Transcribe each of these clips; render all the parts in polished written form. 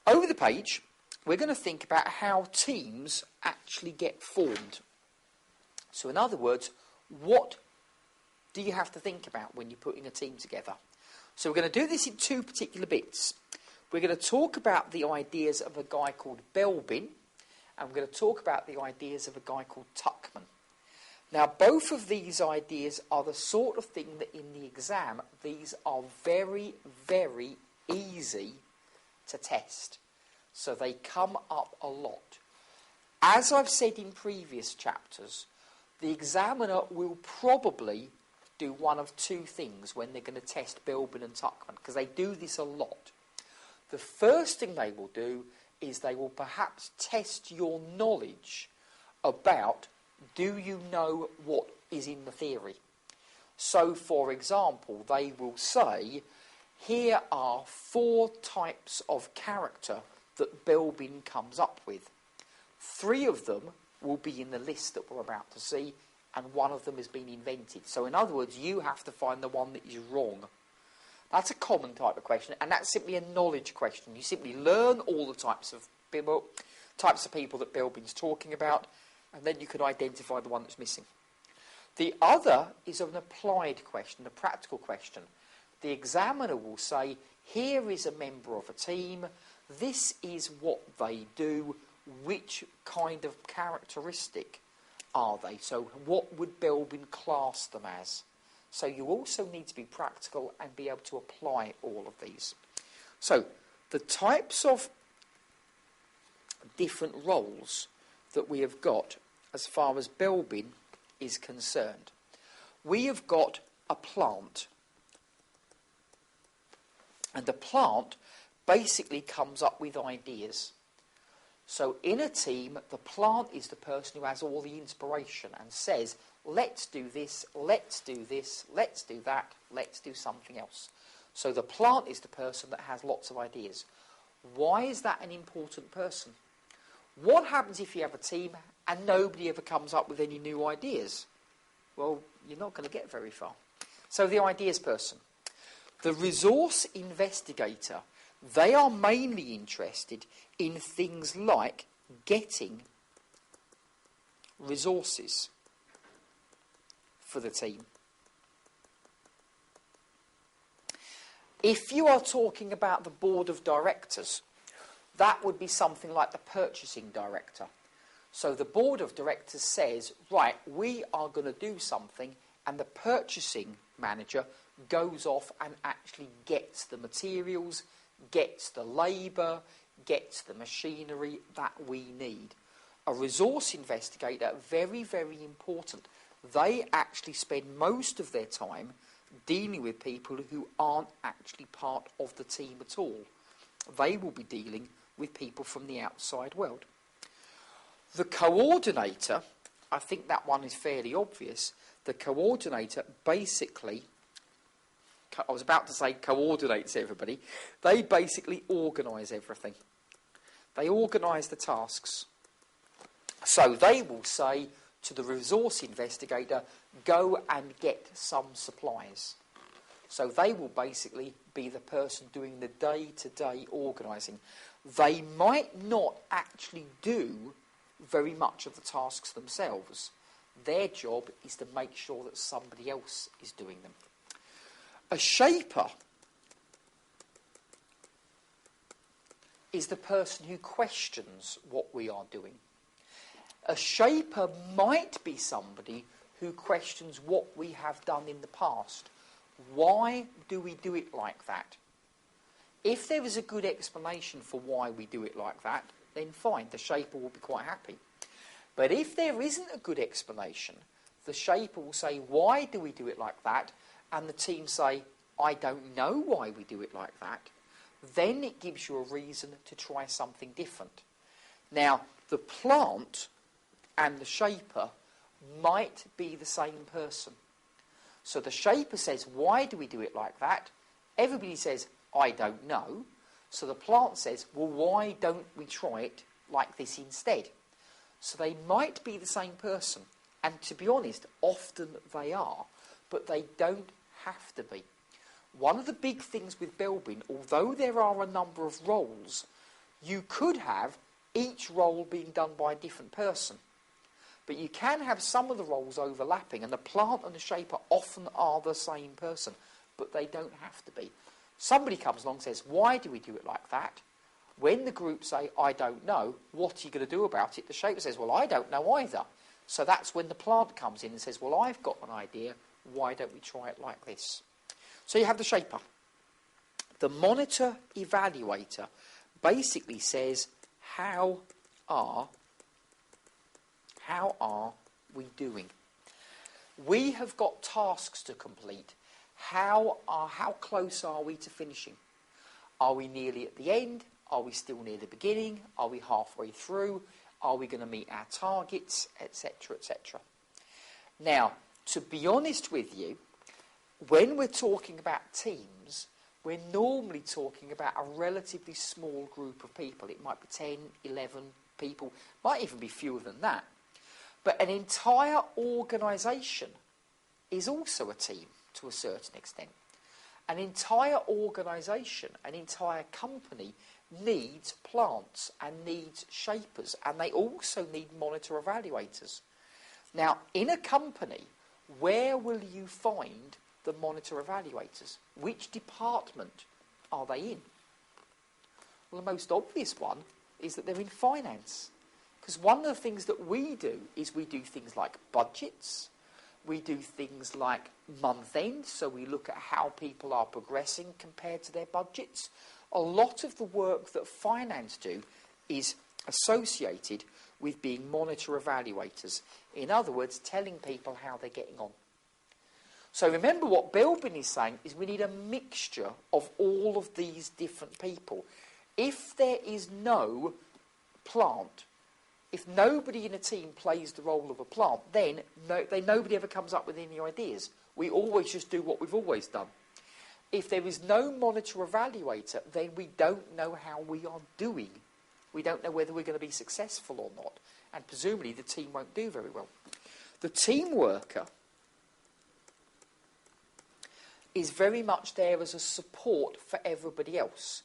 Over the page, we're going to think about how teams actually get formed. So in other words, what do you have to think about when you're putting a team together? So we're going to do this in two particular bits. We're going to talk about the ideas of a guy called Belbin, and we're going to talk about the ideas of a guy called Tuckman. Now, both of these ideas are the sort of thing that in the exam, these are very, very easy to test. So they come up a lot. As I've said in previous chapters, the examiner will probably do one of two things when they're going to test Belbin and Tuckman, because they do this a lot. The first thing they will do is they will perhaps test your knowledge about, do you know what is in the theory? So, for example, they will say, here are 4 types of character that Belbin comes up with. 3 of them will be in the list that we're about to see, and 1 of them has been invented. So, in other words, you have to find the one that is wrong. That's a common type of question, and that's simply a knowledge question. You simply learn all the types of people that Belbin's talking about, and then you can identify the one that's missing. The other is an applied question, a practical question. The examiner will say, here is a member of a team, this is what they do, which kind of characteristic are they? So what would Belbin class them as? So you also need to be practical and be able to apply all of these. So the types of different roles that we have got as far as Belbin is concerned. We have got a plant. And the plant basically comes up with ideas. So in a team, the plant is the person who has all the inspiration and says, let's do this, let's do this, let's do that, let's do something else. So the plant is the person that has lots of ideas. Why is that an important person? What happens if you have a team and nobody ever comes up with any new ideas? Well, you're not going to get very far. So the ideas person. The resource investigator, they are mainly interested in things like getting resources for the team. If you are talking about the board of directors, that would be something like the purchasing director. So the board of directors says, right, we are going to do something, and the purchasing manager goes off and actually gets the materials, gets the labour, gets the machinery that we need. A resource investigator, very, very important. They actually spend most of their time dealing with people who aren't actually part of the team at all. They will be dealing with people from the outside world. The coordinator, I think that one is fairly obvious. The coordinator basically, I was about to say coordinates everybody, they basically organise everything. They organise the tasks. So they will say to the resource investigator, go and get some supplies. So they will basically be the person doing the day-to-day organising. They might not actually do very much of the tasks themselves. Their job is to make sure that somebody else is doing them. A shaper is the person who questions what we are doing. A shaper might be somebody who questions what we have done in the past. Why do we do it like that? If there is a good explanation for why we do it like that, then fine, the shaper will be quite happy. But if there isn't a good explanation, the shaper will say, why do we do it like that? And the team say, I don't know why we do it like that. Then it gives you a reason to try something different. Now, the plant and the shaper might be the same person. So the shaper says, why do we do it like that? Everybody says, I don't know. So the plant says, well, why don't we try it like this instead? So they might be the same person. And to be honest, often they are, but they don't have to be. One of the big things with Belbin, although there are a number of roles, You could have each role being done by a different person. But you can have some of the roles overlapping, and the plant and the shaper often are the same person, but they don't have to be. Somebody comes along and says, why do we do it like that? When the group say, I don't know, what are you going to do about it? The shaper says, well, I don't know either. So that's when the plant comes in and says, well, I've got an idea. Why don't we try it like this? So you have the shaper. The monitor evaluator basically says, how are we doing? We have got tasks to complete. How close are we to finishing? Are we nearly at the end? Are we still near the beginning? Are we halfway through? Are we going to meet our targets, etc., etc.? Now, to be honest with you, when we're talking about teams, we're normally talking about a relatively small group of people. It might be 10, 11 people, might even be fewer than that. But an entire organisation is also a team to a certain extent. An entire organisation, an entire company needs plants and needs shapers, and they also need monitor evaluators. Now, in a company, where will you find the monitor evaluators? Which department are they in? Well, the most obvious one is that they're in finance. Because one of the things that we do is we do things like budgets, we do things like month end, so we look at how people are progressing compared to their budgets. A lot of the work that finance do is associated with being monitor evaluators. In other words, telling people how they're getting on. So remember what Belbin is saying is we need a mixture of all of these different people. If there is no plant, if nobody in a team plays the role of a plant, then nobody ever comes up with any ideas. We always just do what we've always done. If there is no monitor evaluator, then we don't know how we are doing. We don't know whether we're going to be successful or not. And presumably the team won't do very well. The team worker is very much there as a support for everybody else.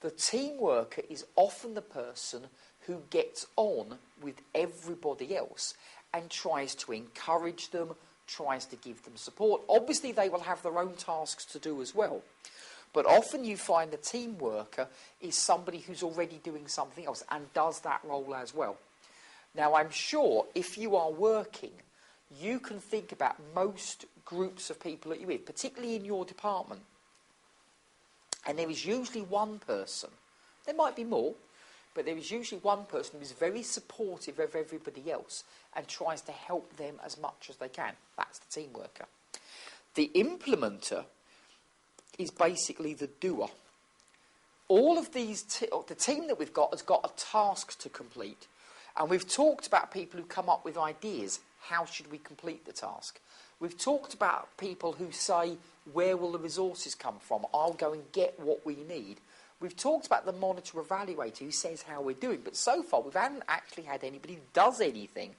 The team worker is often the person who gets on with everybody else and tries to encourage them, tries to give them support. Obviously, they will have their own tasks to do as well. But often you find the team worker is somebody who's already doing something else and does that role as well. Now, I'm sure if you are working, you can think about most groups of people that you're with, particularly in your department. And there is usually one person, there might be more, but there is usually one person who is very supportive of everybody else and tries to help them as much as they can. That's the team worker. The implementer is basically the doer. All of these, the team that we've got has got a task to complete. And we've talked about people who come up with ideas. How should we complete the task? We've talked about people who say, where will the resources come from? I'll go and get what we need. We've talked about the monitor evaluator who says how we're doing, but so far we haven't actually had anybody who does anything.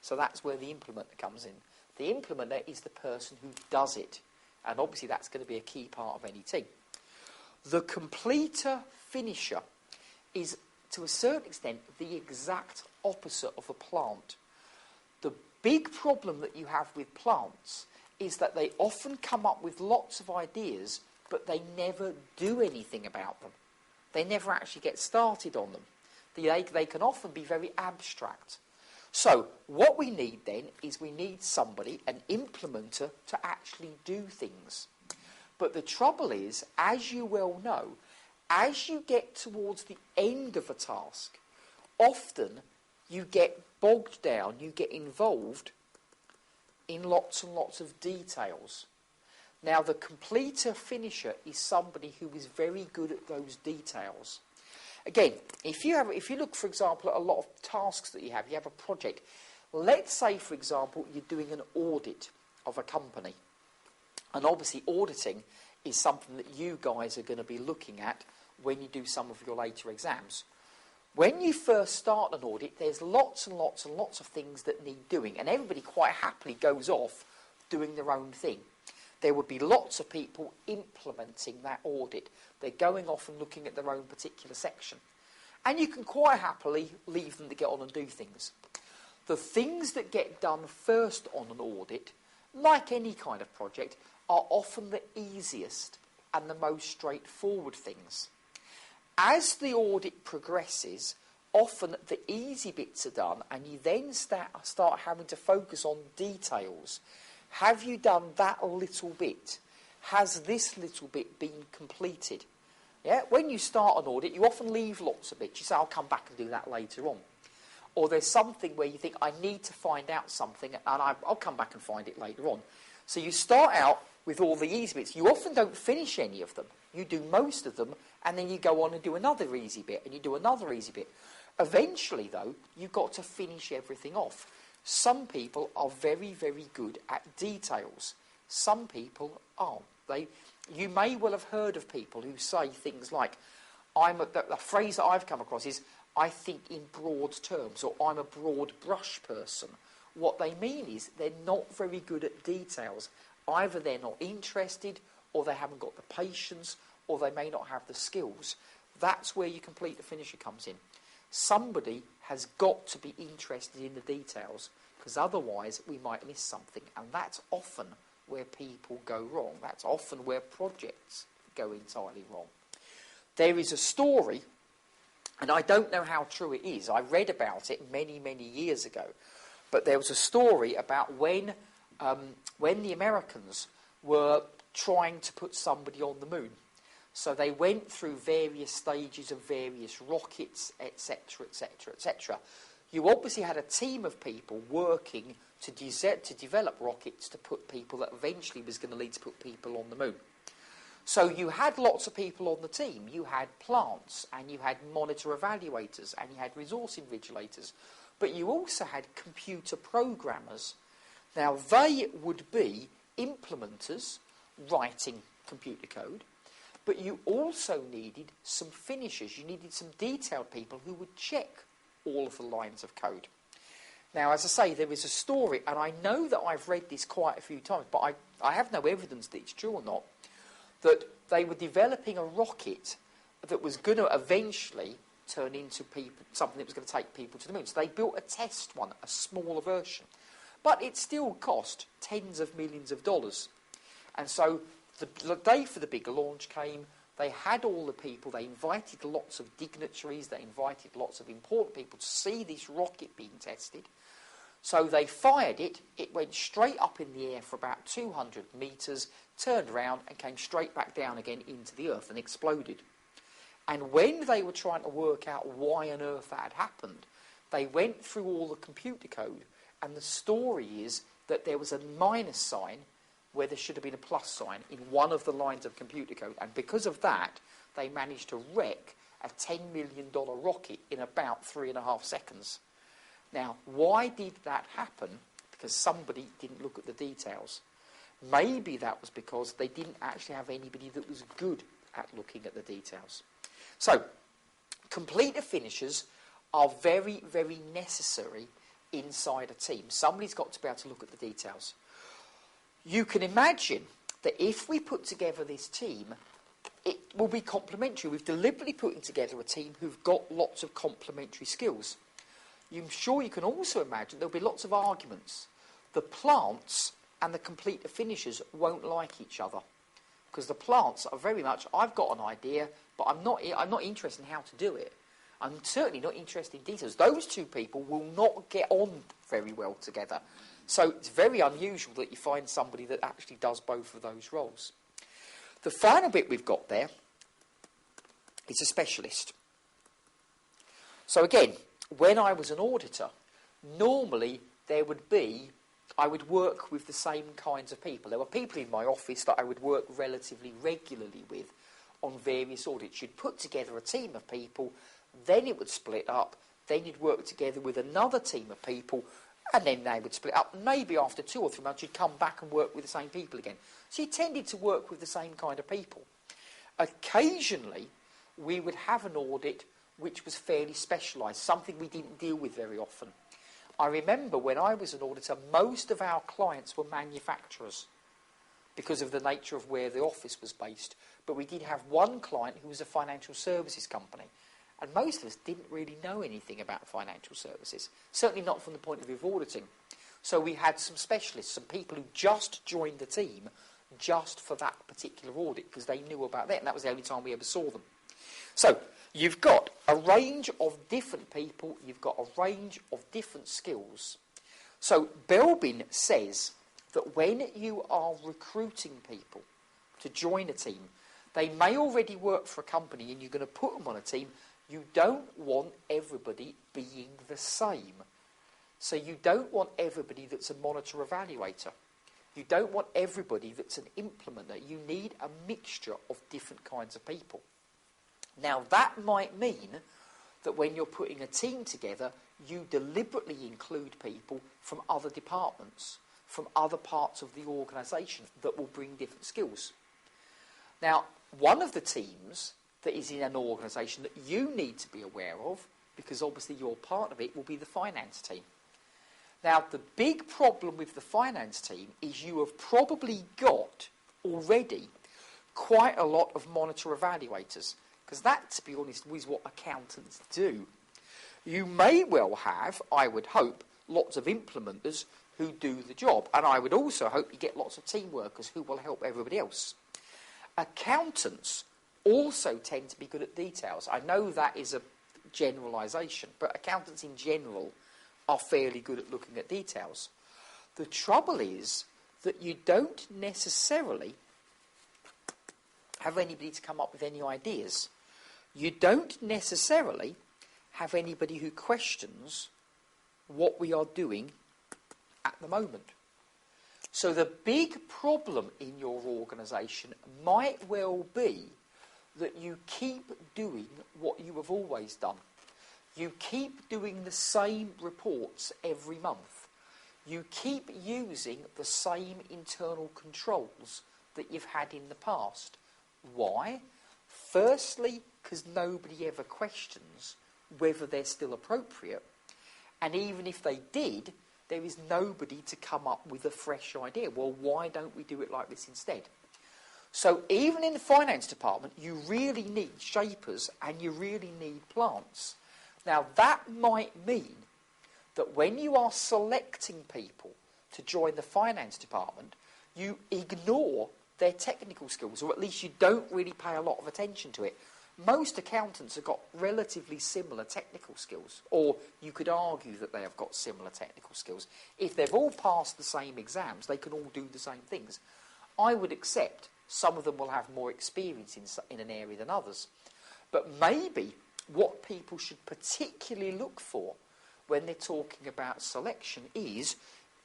So that's where the implementer comes in. The implementer is the person who does it, and obviously that's going to be a key part of any team. The completer finisher is, to a certain extent, the exact opposite of a plant. The big problem that you have with plants is that they often come up with lots of ideas, but they never do anything about them. They never actually get started on them. They can often be very abstract. So what we need then is we need somebody, an implementer, to actually do things. But the trouble is, as you well know, as you get towards the end of a task, often you get bogged down, you get involved in lots and lots of details. Now, the completer finisher is somebody who is very good at those details. Again, if you look, for example, at a lot of tasks that you have a project. Let's say, for example, you're doing an audit of a company. And obviously auditing is something that you guys are going to be looking at when you do some of your later exams. When you first start an audit, there's lots and lots and lots of things that need doing, and everybody quite happily goes off doing their own thing. There would be lots of people implementing that audit. They're going off and looking at their own particular section. And you can quite happily leave them to get on and do things. The things that get done first on an audit, like any kind of project, are often the easiest and the most straightforward things. As the audit progresses, often the easy bits are done, and you then start having to focus on details. Have you done that little bit? Has this little bit been completed? Yeah? When you start an audit, you often leave lots of bits. You say, I'll come back and do that later on. Or there's something where you think, I need to find out something, and I'll come back and find it later on. So you start out with all the easy bits. You often don't finish any of them. You do most of them, and then you go on and do another easy bit, and you do another easy bit. Eventually, though, you've got to finish everything off. Some people are very, very good at details. Some people aren't. You may well have heard of people who say things like, the phrase that I've come across is, I think in broad terms, or I'm a broad brush person. What they mean is they're not very good at details. Either they're not interested, or they haven't got the patience, or they may not have the skills. That's where your complete the finisher comes in. Somebody has got to be interested in the details, because otherwise we might miss something. And that's often where people go wrong. That's often where projects go entirely wrong. There is a story, and I don't know how true it is. I read about it many, many years ago. But there was a story about when the Americans were trying to put somebody on the moon. So they went through various stages of various rockets, etc., etc., etc. You obviously had a team of people working to develop rockets to put people that eventually was going to lead to put people on the moon. So you had lots of people on the team. You had plants, and you had monitor evaluators, and you had resource invigilators. But you also had computer programmers. Now, they would be implementers writing computer code, but you also needed some finishers. You needed some detailed people who would check all of the lines of code. Now, as I say, there is a story, and I know that I've read this quite a few times, but I have no evidence that it's true or not, that they were developing a rocket that was going to eventually turn into something that was going to take people to the moon. So they built a test one, a smaller version. But it still cost tens of millions of dollars. And so the day for the big launch came. They had all the people. They invited lots of dignitaries. They invited lots of important people to see this rocket being tested. So they fired it. It went straight up in the air for about 200 metres, turned around and came straight back down again into the earth and exploded. And when they were trying to work out why on earth that had happened, they went through all the computer code, and the story is that there was a minus sign where there should have been a plus sign in one of the lines of computer code. And because of that, they managed to wreck a $10 million rocket in about 3.5 seconds. Now, why did that happen? Because somebody didn't look at the details. Maybe that was because they didn't actually have anybody that was good at looking at the details. So, completer finishers are very, very necessary inside a team. Somebody's got to be able to look at the details. You can imagine that if we put together this team, it will be complementary. We've deliberately put together a team who've got lots of complementary skills. I'm sure you can also imagine there'll be lots of arguments. The plants and the completer finishers won't like each other, because the plants are very much, I've got an idea, but I'm not interested in how to do it. I'm certainly not interested in details. Those two people will not get on very well together. So it's very unusual that you find somebody that actually does both of those roles. The final bit we've got there is a specialist. So again, when I was an auditor, normally I would work with the same kinds of people. There were people in my office that I would work relatively regularly with on various audits. You'd put together a team of people, then it would split up, then you'd work together with another team of people, and then they would split up. Maybe after 2 or 3 months, you'd come back and work with the same people again. So you tended to work with the same kind of people. Occasionally, we would have an audit which was fairly specialised, something we didn't deal with very often. I remember when I was an auditor, most of our clients were manufacturers because of the nature of where the office was based. But we did have one client who was a financial services company. And most of us didn't really know anything about financial services, certainly not from the point of view of auditing. So we had some specialists, some people who just joined the team just for that particular audit because they knew about that, and that was the only time we ever saw them. So you've got a range of different people, you've got a range of different skills. So Belbin says that when you are recruiting people to join a team, they may already work for a company and you're going to put them on a team. You don't want everybody being the same. So you don't want everybody that's a monitor evaluator. You don't want everybody that's an implementer. You need a mixture of different kinds of people. Now that might mean that when you're putting a team together, you deliberately include people from other departments, from other parts of the organisation that will bring different skills. Now, one of the teams that is in an organisation that you need to be aware of, because obviously you're part of it, will be the finance team. Now, the big problem with the finance team is you have probably got already quite a lot of monitor evaluators, because that, to be honest, is what accountants do. You may well have, I would hope, lots of implementers who do the job, and I would also hope you get lots of team workers who will help everybody else. Accountants also tend to be good at details. I know that is a generalisation, but accountants in general are fairly good at looking at details. The trouble is that you don't necessarily have anybody to come up with any ideas. You don't necessarily have anybody who questions what we are doing at the moment. So the big problem in your organisation might well be that you keep doing what you have always done. You keep doing the same reports every month. You keep using the same internal controls that you've had in the past. Why? Firstly, because nobody ever questions whether they're still appropriate. And even if they did, there is nobody to come up with a fresh idea. Well, why don't we do it like this instead? So even in the finance department, you really need shapers and you really need plants. Now, that might mean that when you are selecting people to join the finance department, you ignore their technical skills, or at least you don't really pay a lot of attention to it. Most accountants have got relatively similar technical skills, or you could argue that they have got similar technical skills. If they've all passed the same exams, they can all do the same things. I would accept some of them will have more experience in an area than others. But maybe what people should particularly look for when they're talking about selection is,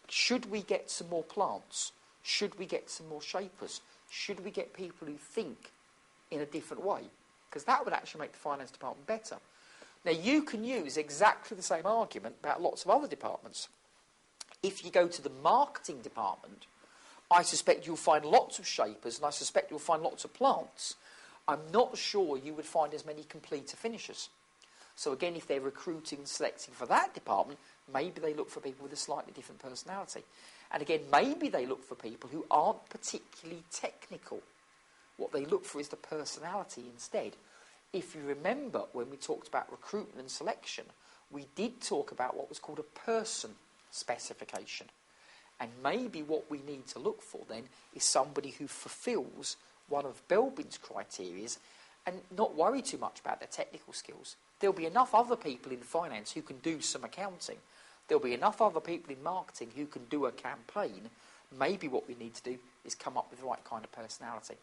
should we get some more plants? Should we get some more shapers? Should we get people who think in a different way? Because that would actually make the finance department better. Now, you can use exactly the same argument about lots of other departments. If you go to the marketing department, I suspect you'll find lots of shapers, and I suspect you'll find lots of plants. I'm not sure you would find as many completer finishers. So again, if they're recruiting and selecting for that department, maybe they look for people with a slightly different personality. And again, maybe they look for people who aren't particularly technical. What they look for is the personality instead. If you remember when we talked about recruitment and selection, we did talk about what was called a person specification. And maybe what we need to look for then is somebody who fulfills one of Belbin's criteria and not worry too much about their technical skills. There'll be enough other people in finance who can do some accounting. There'll be enough other people in marketing who can do a campaign. Maybe what we need to do is come up with the right kind of personality.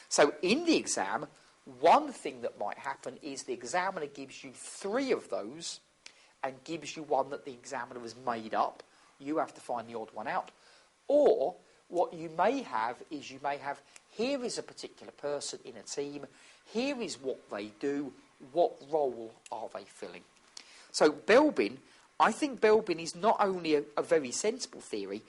So in the exam, one thing that might happen is the examiner gives you 3 of those and gives you one that the examiner has made up. You have to find the odd one out. Or what you may have is here is a particular person in a team, here is what they do, what role are they filling? So Belbin, I think Belbin is not only a very sensible theory,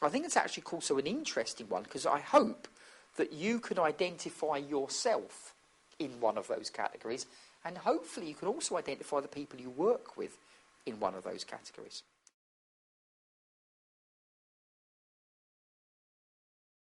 I think it's actually also an interesting one, because I hope that you can identify yourself in one of those categories, and hopefully you can also identify the people you work with in one of those categories.